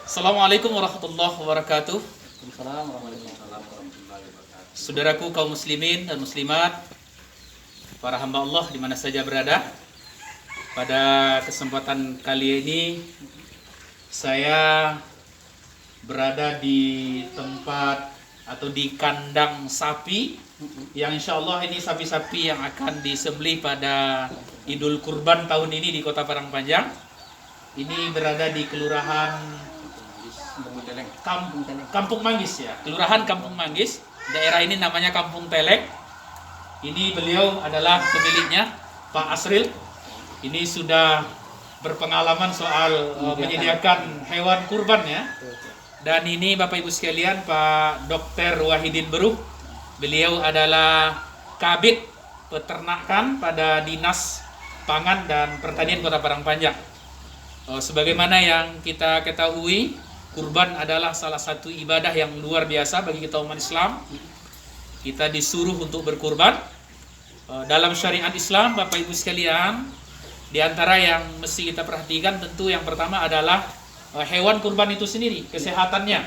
Assalamualaikum warahmatullahi wabarakatuh. Waalaikumsalam warahmatullahi wabarakatuh. Saudaraku kaum muslimin dan muslimat, para hamba Allah di mana saja berada. Pada kesempatan kali ini saya berada di tempat atau di kandang sapi yang insya Allah ini sapi-sapi yang akan disembelih pada Idul Kurban tahun ini di Kota Parangpanjang. Ini berada di Kelurahan Kampung Manggis ya, Kelurahan Kampung Manggis. Daerah ini namanya Kampung Telek. Ini beliau adalah pemiliknya, Pak Asril. Ini sudah berpengalaman soal menyediakan hewan kurban ya. Dan ini Bapak Ibu sekalian, Pak Dr. Wahidin Beruh. Beliau adalah Kabid Peternakan pada Dinas Pangan dan Pertanian Kota Parangpanjang. Sebagaimana yang kita ketahui, kurban adalah salah satu ibadah yang luar biasa bagi kita umat Islam. Kita disuruh untuk berkurban. Dalam syariat Islam, Bapak Ibu sekalian, di antara yang mesti kita perhatikan tentu yang pertama adalah hewan kurban itu sendiri, kesehatannya.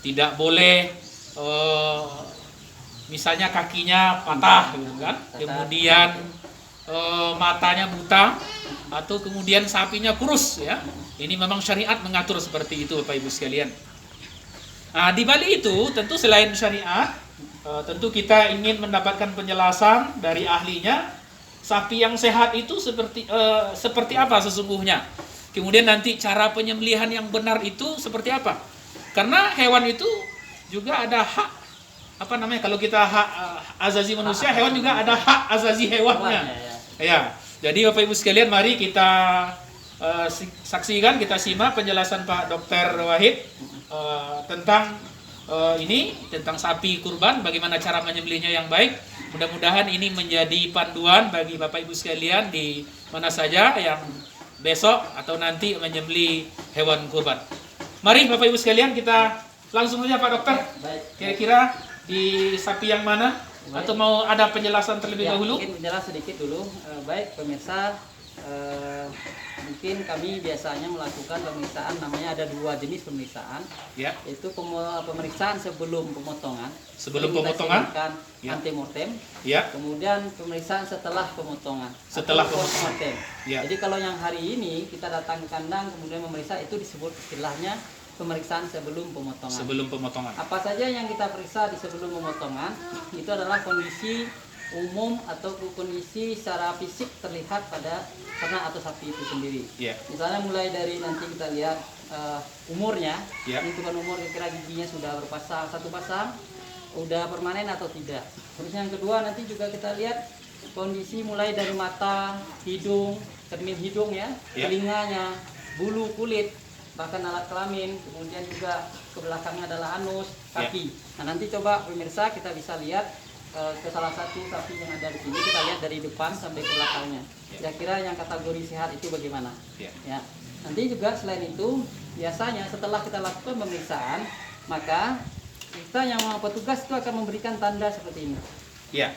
Tidak boleh misalnya kakinya patah gitu kan, kemudian matanya buta, atau kemudian sapinya kurus ya. Ini memang syariat mengatur seperti itu Bapak Ibu sekalian. Nah, di balik itu tentu selain syariat, tentu kita ingin mendapatkan penjelasan dari ahlinya, sapi yang sehat itu seperti apa sesungguhnya. Kemudian nanti cara penyembelihan yang benar itu seperti apa. Karena hewan itu juga ada hak, apa namanya, kalau kita hak azazi manusia, hewan juga ada hak azazi hewannya. Ya, jadi Bapak Ibu sekalian, mari kita saksikan, kita simak penjelasan Pak Dr. Wahid tentang tentang sapi kurban, bagaimana cara menyembelihnya yang baik. Mudah-mudahan ini menjadi panduan bagi Bapak Ibu sekalian di mana saja yang besok atau nanti menyembelih hewan kurban. Mari Bapak Ibu sekalian, kita langsung saja Pak Dokter. Kira-kira di sapi yang mana? Atau mau ada penjelasan terlebih dahulu? Mungkin penjelasan sedikit dulu. Baik pemirsa, mungkin kami biasanya melakukan pemeriksaan, namanya ada dua jenis pemeriksaan, yaitu pemeriksaan sebelum pemotongan. Sebelum pemotongan, antemortem. Kemudian pemeriksaan setelah pemotongan. Setelah pemotongan. Jadi kalau yang hari ini kita datang ke kandang kemudian memeriksa, itu disebut istilahnya pemeriksaan sebelum pemotongan. Sebelum pemotongan. Apa saja yang kita periksa di sebelum pemotongan itu adalah kondisi umum atau kondisi secara fisik terlihat pada ternak atau sapi itu sendiri. Misalnya mulai dari nanti kita lihat umurnya, hitungan umur, kira-kira giginya sudah berpasang, satu pasang, udah permanen atau tidak. Terus yang kedua nanti juga kita lihat kondisi mulai dari mata, hidung, cermin hidung ya, telinganya, bulu kulit, bahkan alat kelamin, kemudian juga ke belakangnya adalah anus, kaki. Nah nanti coba pemirsa kita bisa lihat ke salah satu sapi yang ada di sini, kita lihat dari depan sampai ke belakangnya. Kira-kira yang kategori sehat itu bagaimana? Ya. Nanti juga selain itu, biasanya setelah kita lakukan pemeriksaan, maka kita yang petugas itu akan memberikan tanda seperti ini. Ya,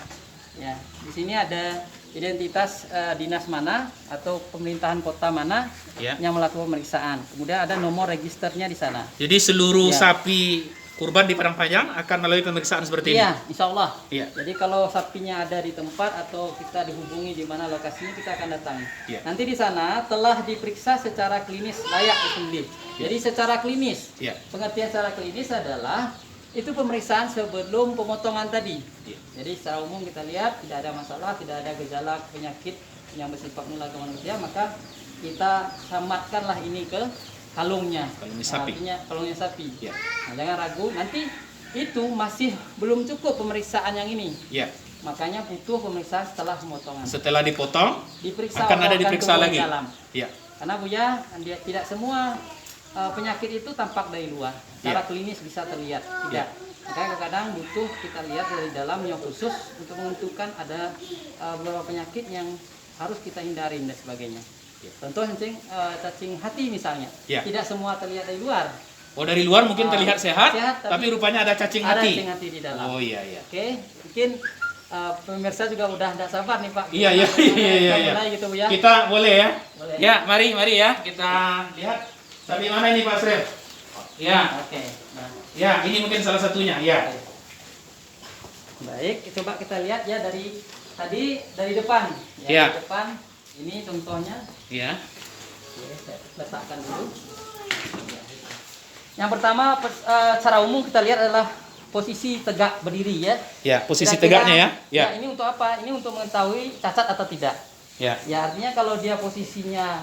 di sini ada identitas dinas mana atau pemerintahan kota mana yang melakukan pemeriksaan. Kemudian ada nomor registernya di sana. Jadi seluruh sapi kurban di Parangpanjang akan melalui pemeriksaan seperti ini? Iya, insya Allah. Jadi kalau sapinya ada di tempat atau kita dihubungi di mana lokasinya, kita akan datang. Nanti di sana telah diperiksa secara klinis layak disembelih. Jadi secara klinis, pengertian secara klinis adalah itu pemeriksaan sebelum pemotongan tadi. Jadi secara umum kita lihat tidak ada masalah, tidak ada gejala penyakit yang bersifat menular ke manusia, maka kita samatkanlah ini ke kalungnya. Kalungnya sapi. Nah, jangan ragu, nanti itu masih belum cukup pemeriksaan yang ini. Makanya butuh pemeriksaan setelah pemotongan. Setelah dipotong, diperiksa, akan ada diperiksa lagi. Dalam. Karena Buya, tidak semua penyakit itu tampak dari luar, secara klinis bisa terlihat, tidak. Makanya kadang-kadang butuh kita lihat dari dalam yang khusus untuk menentukan ada beberapa penyakit yang harus kita hindarin dan sebagainya. Contoh cacing hati misalnya, tidak semua terlihat dari luar. Oh, dari luar mungkin terlihat sehat, tapi rupanya ada cacing hati. Ada cacing hati di dalam. Oh iya. Oke, mungkin pemirsa juga udah tidak sabar nih Pak. Iya. Gitu, Bu, ya. Kita boleh ya? Boleh. Ya, mari ya kita lihat. Sapi mana ini Pak Sril? Ya. Oke. Nah, Ya, ini mungkin salah satunya. Ya. baik, coba kita lihat ya dari tadi dari depan. Ya. Dari depan. Ini contohnya. Ya. Oke, saya letakkan dulu. Yang pertama secara umum kita lihat adalah posisi tegak berdiri ya. Ya, posisi Kira-kira, tegaknya ya. Ya. ini untuk apa? Ini untuk mengetahui cacat atau tidak. Ya. Ya, artinya kalau dia posisinya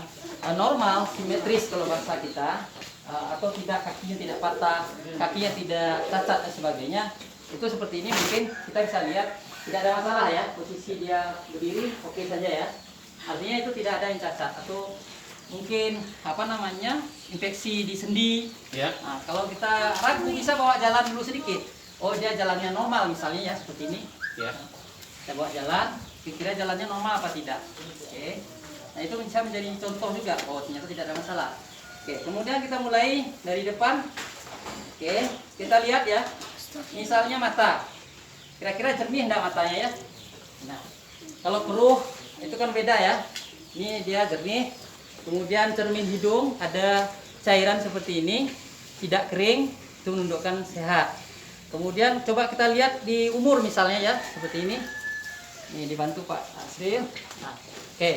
normal, simetris kalau bahasa kita, atau tidak, kakinya tidak patah, kakinya tidak cacat dan sebagainya, itu seperti ini mungkin kita bisa lihat tidak ada masalah ya, posisi dia berdiri oke saja ya. Artinya itu tidak ada yang cacat atau mungkin apa namanya infeksi di sendi. Ya. Nah, kalau kita ragu bisa bawa jalan dulu sedikit. Oh, dia jalannya normal misalnya ya seperti ini. Ya. Kita bawa jalan, kira-kira jalannya normal apa tidak. Oke. Nah, itu bisa menjadi contoh juga. Oh, ternyata tidak ada masalah. Oke, kemudian kita mulai dari depan. Oke, kita lihat ya. Misalnya mata. Kira-kira jernih enggak matanya ya? Nah, kalau keruh itu kan beda ya. Ini dia jernih. Kemudian cermin hidung ada cairan seperti ini, tidak kering, itu menunjukkan sehat. Kemudian coba kita lihat di umur misalnya ya, seperti ini. Ini dibantu Pak Asril. Nah, oke,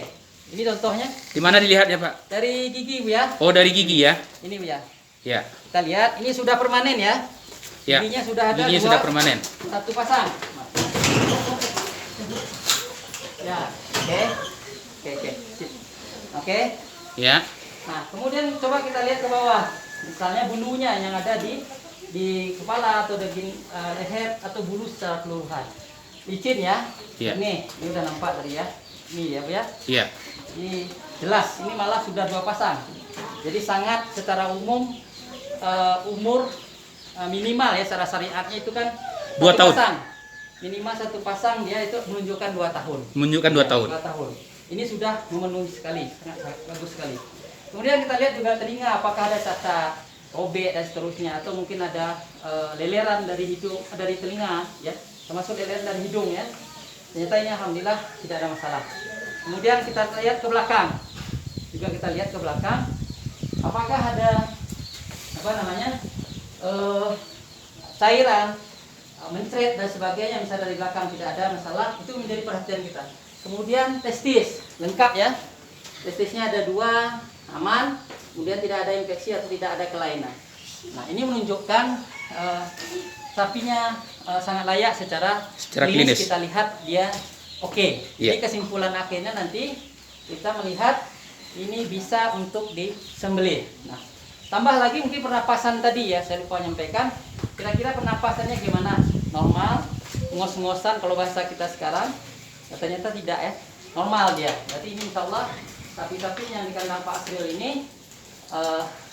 ini contohnya. Di mana dilihatnya, Pak? Dari gigi Bu ya. Oh, dari gigi ya. Ini Bu ya. Ya. Kita lihat, ini sudah permanen ya. Ya. Giginya sudah ada Giginya dua, sudah permanen. satu pasang. Ya, oke. Oke. Sip. Oke. Ya. Nah, kemudian coba kita lihat ke bawah. Misalnya bulunya yang ada di kepala atau di leher atau bulu secara keseluruhan. Licin ya. Iya. Ini udah nampak tadi ya. Ini ya, Bu ya. Iya. Ini jelas, ini malah sudah 2 pasang. Jadi sangat secara umum umur minimal ya secara syariatnya itu kan 2 tahun. Pasang. Minimal 1 pasang dia itu menunjukkan 2 tahun. Menunjukkan 2 tahun. 2 tahun. Ini sudah memenuhi sekali, sangat bagus sekali. Kemudian kita lihat juga telinga, apakah ada cacat, robek dan seterusnya, atau mungkin ada leleran dari hidung, dari telinga, ya, termasuk leleran dari hidung ya. Ternyata ini alhamdulillah tidak ada masalah. Kemudian kita lihat ke belakang, juga kita lihat ke belakang, apakah ada apa namanya cairan, mencret dan sebagainya, misalnya dari belakang tidak ada masalah, itu menjadi perhatian kita. Kemudian testis lengkap ya, testisnya ada 2, aman, kemudian tidak ada infeksi atau tidak ada kelainan. Nah, ini menunjukkan sapinya sangat layak secara klinis. Kita lihat dia oke. Jadi kesimpulan akhirnya nanti kita melihat ini bisa untuk disembelih. Nah, tambah lagi mungkin pernapasan tadi ya, saya lupa menyampaikan. Kira-kira pernapasannya gimana? Normal, ngos-ngosan kalau bahasa kita sekarang. Ternyata tidak ya, normal dia. Berarti ini insya Allah sapi-sapi yang di kandang Pak Asril ini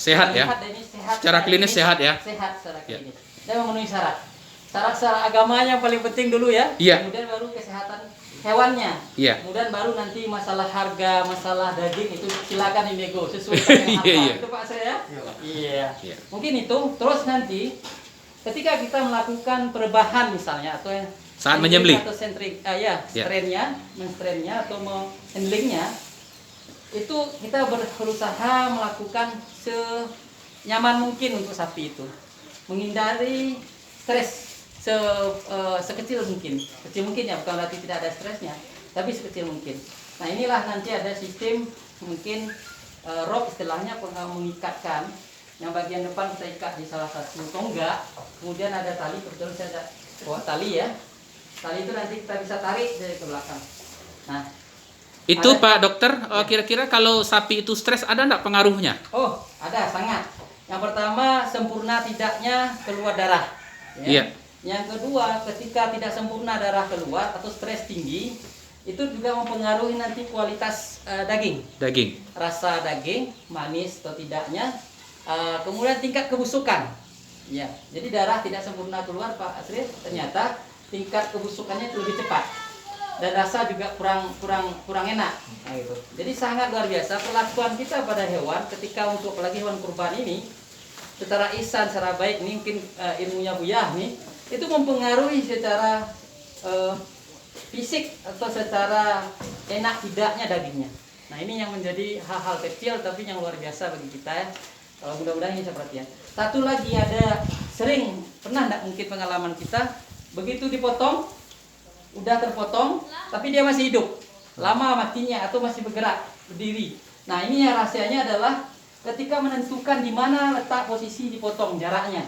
sehat ya. Ini sehat, secara klinis sehat ya. Sehat secara klinis. Dan memenuhi syarat. Syarat agamanya yang paling penting dulu ya. Iya. Kemudian baru kesehatan hewannya. Iya. Kemudian baru nanti masalah harga, masalah daging itu silakan dinego sesuai dengan harga. Itu Pak Asril ya. Iya. Mungkin itu. Terus nanti ketika kita melakukan perubahan misalnya atau saat menyembelih atau menstrennya atau handlingnya, itu kita berusaha melakukan senyaman mungkin untuk sapi itu, menghindari stres sekecil mungkin ya, bukan berarti tidak ada stresnya, tapi sekecil mungkin. Nah, inilah nanti ada sistem mungkin rope istilahnya, mengikatkan yang bagian depan kita ikat di salah satu tonggak, kemudian ada tali, kebetulan saya ada bawa tali ya. Tali itu nanti kita bisa tarik dari ke belakang. Nah, itu Pak Dokter, kira-kira kalau sapi itu stres ada enggak pengaruhnya? Oh, ada sangat. Yang pertama, sempurna tidaknya keluar darah. Ya. Iya. Yang kedua, ketika tidak sempurna darah keluar atau stres tinggi, itu juga mempengaruhi nanti kualitas daging. Rasa daging, manis atau tidaknya. Kemudian tingkat kebusukan. Ya, jadi darah tidak sempurna keluar Pak Asril, ternyata tingkat kebusukannya itu lebih cepat dan rasa juga kurang enak. Nah, gitu. Jadi sangat luar biasa perlakuan kita pada hewan ketika untuk apalagi hewan kurban ini secara ihsan, secara baik. Ini mungkin ilmunya Buya nih, itu mempengaruhi secara fisik atau secara enak tidaknya dagingnya. Nah, ini yang menjadi hal-hal kecil tapi yang luar biasa bagi kita ya. Kalau mudah-mudahan ini bisa perhatian. Satu lagi ada sering pernah enggak mungkin pengalaman kita begitu dipotong, udah terpotong, tapi dia masih hidup, lama matinya atau masih bergerak berdiri. Nah ini yang rahasianya adalah ketika menentukan di mana letak posisi dipotong jaraknya.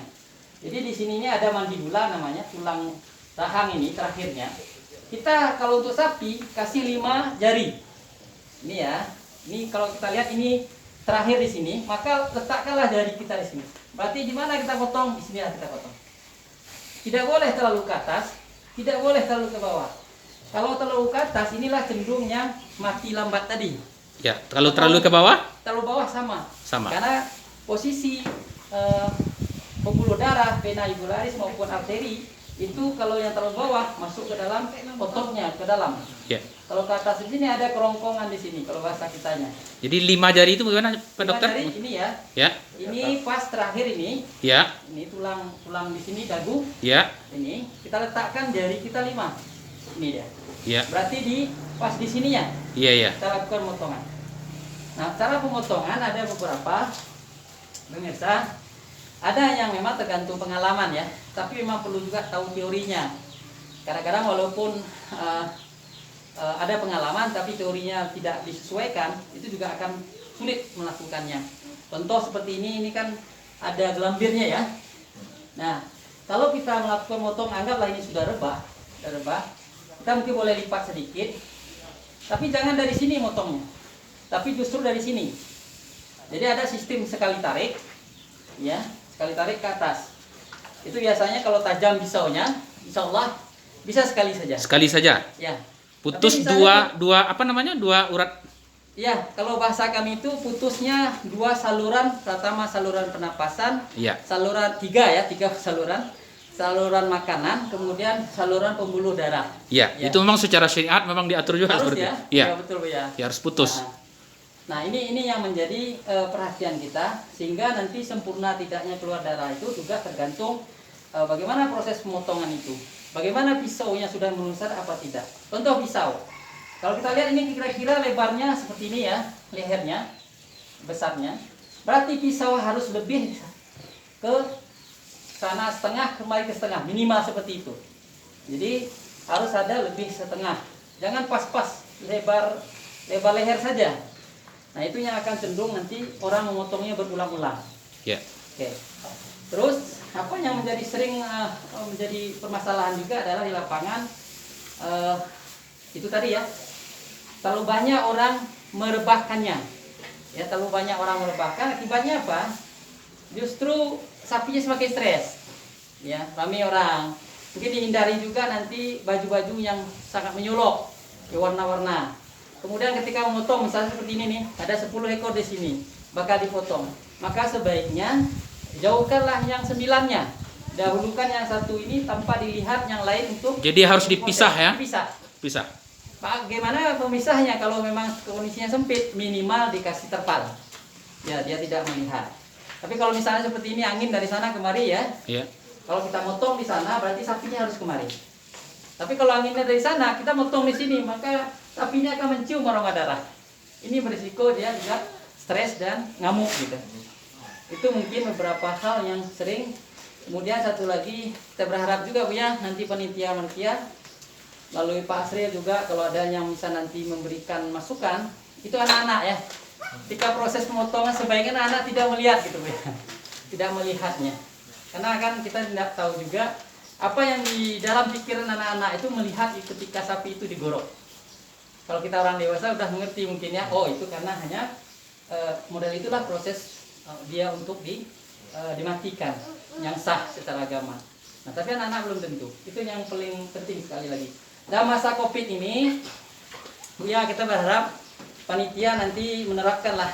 Jadi di sininya ada mandibula namanya, tulang rahang ini terakhirnya. Kita kalau untuk sapi kasih 5 jari. Ini ya. Ini kalau kita lihat ini terakhir di sini, maka letakkanlah jari kita di sini. Berarti di mana kita potong? Di sini kita potong. Tidak boleh terlalu ke atas, tidak boleh terlalu ke bawah. Kalau terlalu ke atas, inilah cenderungnya mati lambat tadi. Ya, terlalu ke bawah? Terlalu bawah sama. Sama. Karena posisi pembuluh darah, vena jugularis maupun arteri itu kalau yang terlalu bawah masuk ke dalam ototnya, ke dalam. Ya. Kalau ke atas di sini ada kerongkongan di sini kalau bahasa kitanya. Jadi 5 jari itu bagaimana, Pak Dokter? 5 jari ini ya. Ya. Ini pas terakhir ini. Ya. Ini tulang di sini dagu. Ya. Ini kita letakkan jari kita 5. Ini dia. Ya. Berarti di pas di sininya. Iya, ya. Kita lakukan pemotongan. Nah, cara pemotongan ada beberapa. Pemirsa, ada yang memang tergantung pengalaman ya, tapi memang perlu juga tahu teorinya. Kadang-kadang walaupun ada pengalaman tapi teorinya tidak disesuaikan, itu juga akan sulit melakukannya. Contoh seperti ini kan ada gelambirnya ya. Nah, kalau kita melakukan motong, anggaplah ini sudah rebah, kita mungkin boleh lipat sedikit, tapi jangan dari sini motongnya, tapi justru dari sini. Jadi ada sistem sekali tarik, ya, sekali tarik ke atas. Itu biasanya kalau tajam pisaunya, insya Allah bisa sekali saja. Sekali saja. Ya. Putus misalnya, dua urat. Ya, kalau bahasa kami itu putusnya 2 saluran, pertama saluran pernapasan, Ya. saluran 3 saluran, saluran makanan, kemudian saluran pembuluh darah. Ya, Ya. itu memang secara syariat memang diatur juga Harus seperti ya? itu. Ya. Ya, betul ya. Ya, harus putus. Nah, ini yang menjadi perhatian kita, sehingga nanti sempurna tidaknya keluar darah itu juga tergantung bagaimana proses pemotongan itu. Bagaimana pisaunya sudah meluncar apa tidak. Contoh pisau. Kalau kita lihat ini kira-kira lebarnya seperti ini ya, lehernya, besarnya. Berarti pisau harus lebih ke sana setengah, kembali ke setengah, minimal seperti itu. Jadi harus ada lebih setengah. Jangan pas-pas lebar leher saja. Nah, itu yang akan cenderung nanti orang memotongnya berulang-ulang. Ya. Oke. Terus apa yang menjadi sering menjadi permasalahan juga adalah di lapangan itu tadi ya, terlalu banyak orang merebahkannya. Ya, terlalu banyak orang merebahkan, akibatnya apa? Justru sapinya semakin stres. Ya, ramai orang. Mungkin dihindari juga nanti baju-baju yang sangat menyolok, warna-warna. Kemudian ketika memotong misalnya seperti ini nih, ada 10 ekor di sini, bakal dipotong. Maka sebaiknya jauhkanlah yang 9-nya. Dahulukan yang 1 ini tanpa dilihat yang lain untuk. Jadi harus dipisah ya. Dipisah. Bagaimana pemisahnya kalau memang kondisinya sempit, minimal dikasih terpal. Ya, dia tidak melihat. Tapi kalau misalnya seperti ini angin dari sana kemari ya. Iya. Kalau kita motong di sana berarti sapinya harus kemari. Tapi kalau anginnya dari sana, kita motong di sini, maka sapinya akan mencium aroma darah. Ini berisiko dia juga stres dan ngamuk gitu. Itu mungkin beberapa hal yang sering. Kemudian satu lagi, kita berharap juga Bu ya, nanti panitia melalui Pak Asril juga kalau ada yang bisa nanti memberikan masukan, itu anak-anak ya. Ketika proses pemotongan sebaiknya anak tidak melihat gitu Bu ya. Tidak melihatnya. Karena kan kita tidak tahu juga apa yang di dalam pikiran anak-anak itu melihat ketika sapi itu digorok. Kalau kita orang dewasa udah mengerti mungkin ya, oh itu karena hanya model itulah proses dia untuk dimatikan yang sah secara agama. Nah, tapi anak-anak belum tentu. Itu yang paling penting sekali lagi. Dalam masa Covid ini, ya kita berharap panitia nanti menerapkanlah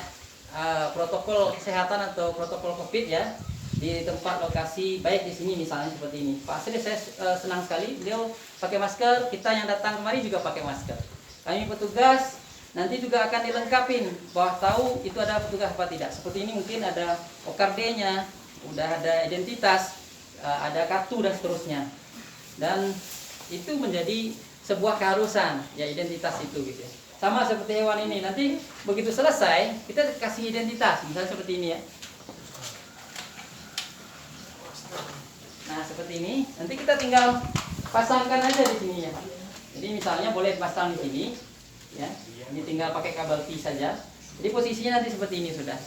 protokol kesehatan atau protokol Covid ya di tempat lokasi, baik di sini misalnya seperti ini. Pak Asri saya senang sekali beliau pakai masker, kita yang datang kemari juga pakai masker. Kami petugas nanti juga akan dilengkapin bahwa tahu itu ada petugas apa tidak. Seperti ini mungkin ada OKRD-nya, udah ada identitas, ada kartu dan seterusnya. Dan itu menjadi sebuah keharusan ya, identitas itu gitu ya. Sama seperti hewan ini, nanti begitu selesai kita kasih identitas, misalnya seperti ini ya. seperti ini. Nanti kita tinggal pasangkan aja di sini ya. Jadi misalnya boleh pasang di sini, ya. Ini tinggal pakai kabel T saja. Jadi posisinya nanti seperti ini sudah.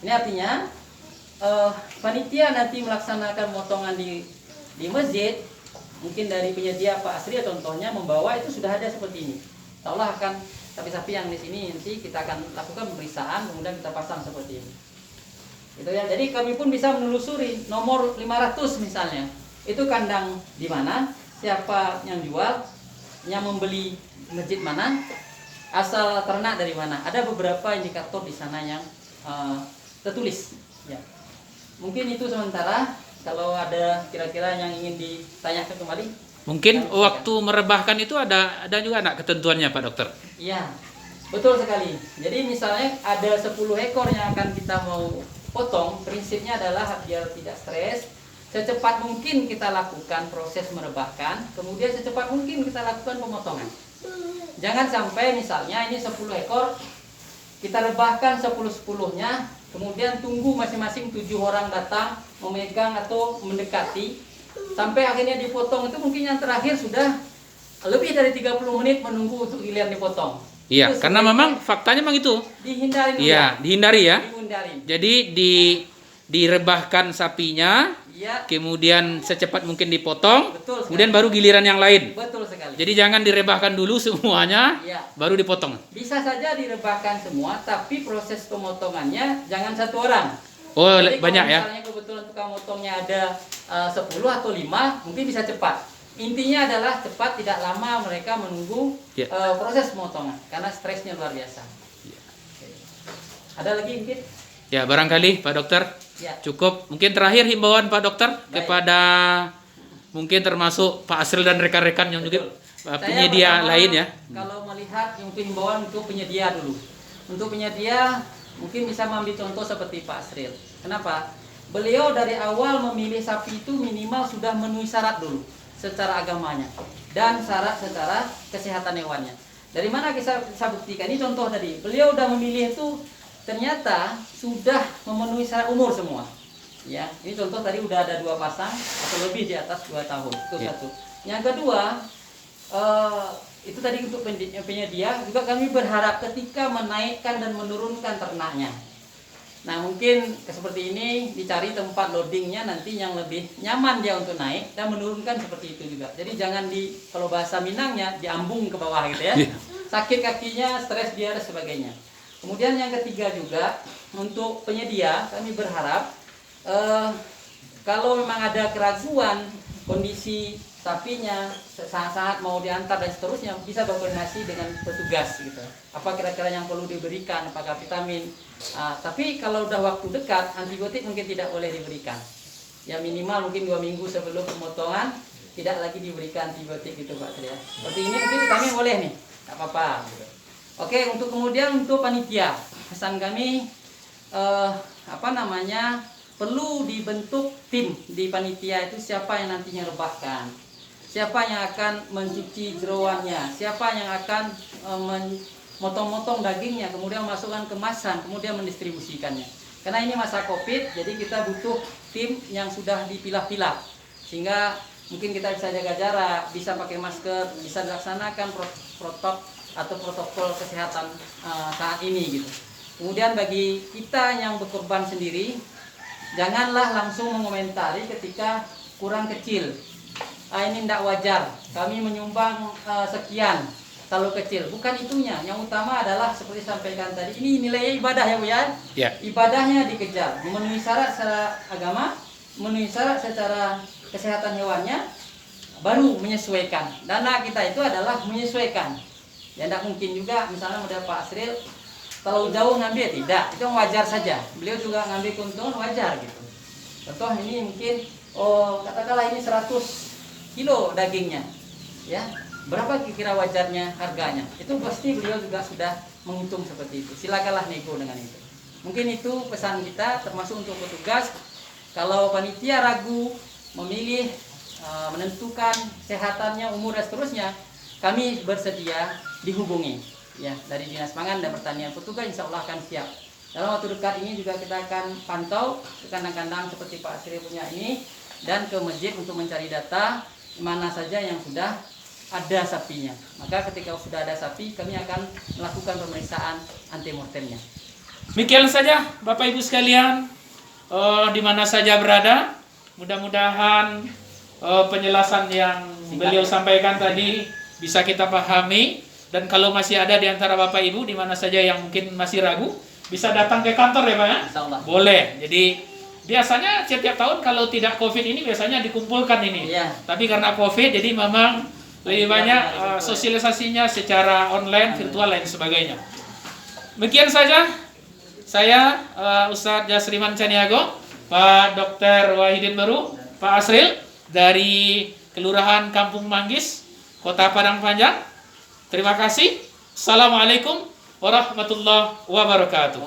Ini artinya panitia nanti melaksanakan potongan di masjid, mungkin dari penyedia Pak Asri contohnya membawa itu sudah ada seperti ini. Insyaallah akan sapi-sapi yang di sini nanti kita akan lakukan pemeriksaan, kemudian kita pasang seperti ini. Itu ya. Jadi kami pun bisa menelusuri nomor 500 misalnya. Itu kandang di mana, siapa yang jual, yang membeli masjid mana, asal ternak dari mana. Ada beberapa indikator di sana yang tertulis. Ya. Mungkin itu sementara. Kalau ada kira-kira yang ingin ditanyakan kembali. Mungkin waktu merebahkan itu ada juga anak ketentuannya Pak Dokter? Iya, betul sekali. Jadi misalnya ada 10 ekor yang akan kita mau potong, prinsipnya adalah biar tidak stres, secepat mungkin kita lakukan proses merebahkan, kemudian secepat mungkin kita lakukan pemotongan. Jangan sampai misalnya ini 10 ekor, kita rebahkan 10-10-nya, kemudian tunggu masing-masing 7 orang datang, memegang atau mendekati, sampai akhirnya dipotong itu mungkin yang terakhir sudah lebih dari 30 menit menunggu untuk giliran dipotong. Iya, karena memang faktanya memang itu. Dihindari. Iya, dihindari ya. Dihindari. Jadi direbahkan sapinya, ya. Kemudian secepat mungkin dipotong, Betul, kemudian baru giliran yang lain. Betul sekali. Jadi jangan direbahkan dulu semuanya, ya. Baru dipotong. Bisa saja direbahkan semua, tapi proses pemotongannya jangan satu orang. Oh, jadi banyak ya. Misalnya kebetulan tukang motongnya ada 10 atau 5, mungkin bisa cepat. Intinya adalah cepat, tidak lama mereka menunggu proses pemotongan karena stresnya luar biasa. Ya. Ada lagi mungkin? Ya, barangkali Pak Dokter ya. Cukup. Mungkin terakhir himbauan Pak Dokter Baik. kepada mungkin termasuk Pak Asril dan rekan-rekan yang juga penyedia pertama, lain ya. Kalau melihat untuk himbauan untuk penyedia dulu. Untuk penyedia mungkin bisa mengambil contoh seperti Pak Asril. Kenapa? Beliau dari awal memilih sapi itu minimal sudah memenuhi syarat dulu secara agamanya dan syarat secara kesehatan hewannya. Dari mana bisa buktikan? Ini contoh tadi. Beliau udah memilih itu ternyata sudah memenuhi syarat umur semua. Ya, ini contoh tadi udah ada 2 pasang atau lebih di atas 2 tahun. Itu satu. Yang kedua, itu tadi untuk penyedia juga kami berharap ketika menaikkan dan menurunkan ternaknya. Nah mungkin seperti ini dicari tempat loadingnya nanti yang lebih nyaman dia untuk naik dan menurunkan seperti itu juga. Jadi jangan kalau bahasa Minangnya diambung ke bawah gitu ya. Sakit kakinya, stres dia dan sebagainya. Kemudian yang ketiga juga untuk penyedia kami berharap kalau memang ada keraguan kondisi sapinya saat mau diantar dan seterusnya bisa berkoordinasi dengan petugas gitu. Apa kira-kira yang perlu diberikan, apakah vitamin. Tapi kalau udah waktu dekat antibiotik mungkin tidak boleh diberikan. Ya minimal mungkin 2 minggu sebelum pemotongan tidak lagi diberikan antibiotik gitu Pak ya. Seperti ini mungkin vitamin boleh nih, nggak apa-apa. Gitu. Oke, untuk kemudian untuk panitia pesan kami perlu dibentuk tim di panitia itu siapa yang nantinya rebahkan, siapa yang akan mencuci jeroannya, siapa yang akan motong-motong dagingnya, kemudian masukkan kemasan, kemudian mendistribusikannya. Karena ini masa COVID, jadi kita butuh tim yang sudah dipilah-pilah, sehingga mungkin kita bisa jaga jarak, bisa pakai masker, bisa dilaksanakan protokol kesehatan saat ini gitu. Kemudian bagi kita yang berkorban sendiri, janganlah langsung mengomentari ketika kurang kecil. Ini tidak wajar, kami menyumbang sekian, terlalu kecil. Bukan itunya, yang utama adalah seperti sampaikan tadi, ini nilainya ibadah ya Bu ya? Ya. Ibadahnya dikejar, memenuhi syarat secara agama, memenuhi syarat secara kesehatan hewannya, baru menyesuaikan. Dana kita itu adalah menyesuaikan. Ya tidak mungkin juga misalnya model Pak Asril terlalu jauh ngambil, tidak, itu wajar saja. Beliau juga ngambil keuntungan wajar gitu. Contoh ini mungkin katakanlah ini 100 kilo dagingnya, ya berapa kira-kira wajarnya harganya? Itu pasti beliau juga sudah menghitung seperti itu. Silakanlah nego dengan itu. Mungkin itu pesan kita termasuk untuk petugas. Kalau panitia ragu memilih menentukan kesehatannya, umur dan seterusnya, kami bersedia dihubungi. Ya, dari Dinas Pangan dan Pertanian petugas insya Allah akan siap Dalam waktu dekat ini juga kita akan pantau ke kandang-kandang seperti Pak Asri punya ini, dan ke masjid untuk mencari data mana saja yang sudah ada sapinya. Maka ketika sudah ada sapi, kami akan melakukan pemeriksaan antemortemnya. Demikian saja Bapak Ibu sekalian, di mana saja berada, mudah-mudahan penjelasan yang beliau sampaikan tadi bisa kita pahami. Dan kalau masih ada di antara Bapak Ibu di mana saja yang mungkin masih ragu, bisa datang ke kantor ya Pak ya? Insyaallah. Boleh. Jadi biasanya setiap tahun kalau tidak COVID ini biasanya dikumpulkan ini. Iya. Tapi karena COVID jadi memang lebih banyak sosialisasinya secara online, virtual dan sebagainya. Demikian saja saya Ustadz Jasriman Caniago, Pak Dr. Wahidin Baru, Pak Asril dari Kelurahan Kampung Manggis, Kota Padang Panjang. Terima kasih. Assalamualaikum warahmatullahi wabarakatuh.